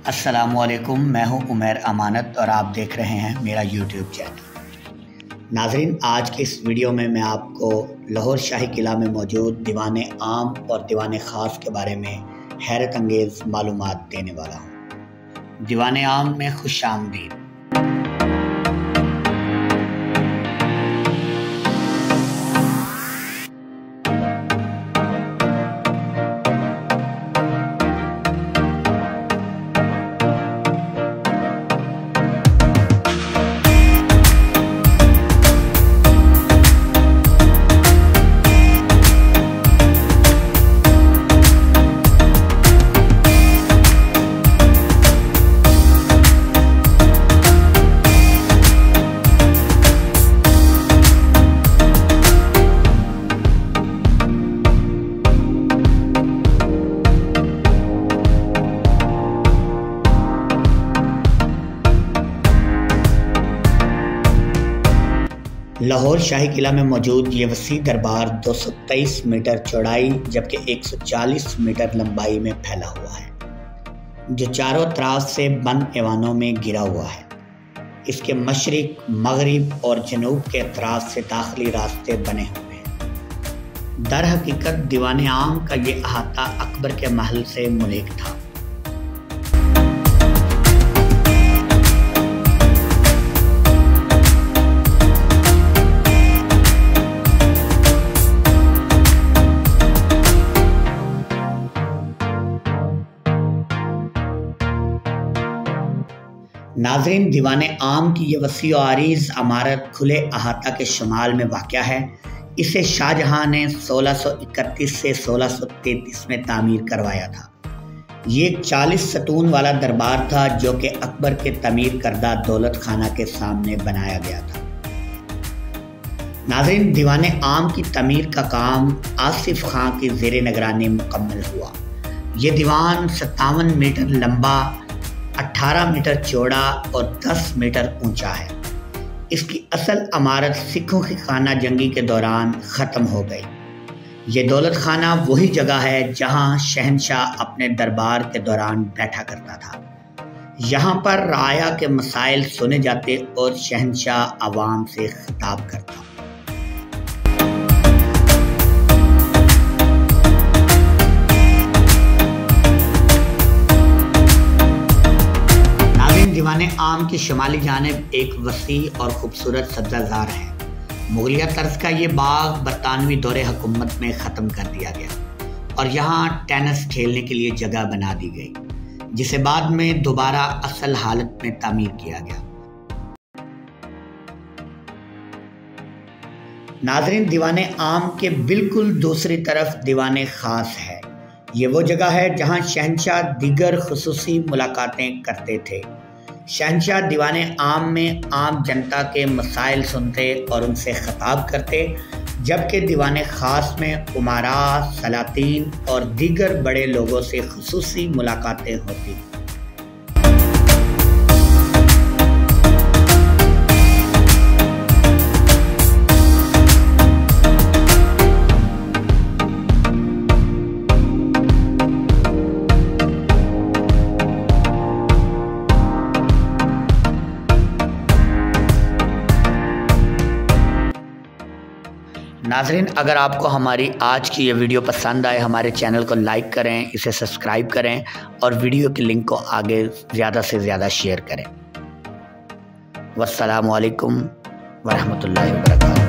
अस्सलामुअलैकुम, मैं हूं उमैर अमानत और आप देख रहे हैं मेरा यूट्यूब चैनल। नाज़रीन, आज के इस वीडियो में मैं आपको लाहौर शाही किला में मौजूद दीवान आम और दीवान ख़ास के बारे में हैरत अंगेज़ मालूमात देने वाला हूं। दीवान आम में खुश आमदीद। लाहौर शाही किला में मौजूद ये वसी दरबार 223 मीटर चौड़ाई जबकि 140 मीटर लंबाई में फैला हुआ है, जो चारों तरफ से बंद ऐवानों में घिरा हुआ है। इसके मशरिक, मगरिब और जनूब के अतराफ से दाखिली रास्ते बने हुए हैं। दर हकीकत दीवान आम का ये अहाता अकबर के महल से मुल्क था। नाज़रीन, दीवान आम की ये वसी और आरीज़ इमारत खुले अहाता के शुमाल में वाक़या है। इसे शाहजहां ने 1631 से 1633 में तामीर करवाया था। ये 40 सतून वाला दरबार था जो कि अकबर के तमीर करदा दौलत खाना के सामने बनाया गया था। नाज़रीन, दीवान आम की तमीर का काम आसिफ खां की ज़ेरे निगरानी मुकम्मल हुआ। ये दीवान 57 मीटर लंबा, 18 मीटर चौड़ा और 10 मीटर ऊंचा है। इसकी असल इमारत सिखों की खाना जंगी के दौरान ख़त्म हो गई। ये दौलत खाना वही जगह है जहां शहनशाह अपने दरबार के दौरान बैठा करता था। यहाँ पर राया के मसाइल सुने जाते और शहनशाह आवाम से खिताब करता। दीवान आम की शुमाली जानिब एक वसी और खूबसूरत सब्ज़ाज़ार है। मुगलिया तर्ज का ये बाग बरतानवी दौरे हुकूमत में ख़त्म कर दिया गया और यहाँ टेनिस खेलने के लिए जगह बना दी गई, जिसे बाद में दोबारा असल हालत में तामीर किया गया। नाज़रीन, दीवान आम के बिल्कुल दूसरी तरफ दीवान ख़ास है। ये वो जगह है जहाँ शहनशाह दीगर खुसूसी मुलाकातें करते थे। शहनशाह दीवान आम में आम जनता के मसाइल सुनते और उनसे खिताब करते, जबकि दीवान ख़ास में उमारा, सलातीन और दीगर बड़े लोगों से खुसूसी मुलाकातें होती। नाज़रीन, अगर आपको हमारी आज की ये वीडियो पसंद आए, हमारे चैनल को लाइक करें, इसे सब्सक्राइब करें और वीडियो के लिंक को आगे ज़्यादा से ज़्यादा शेयर करें। वस्सलामु अलैकुम वरहमतुल्लाहि वबरकातुहू।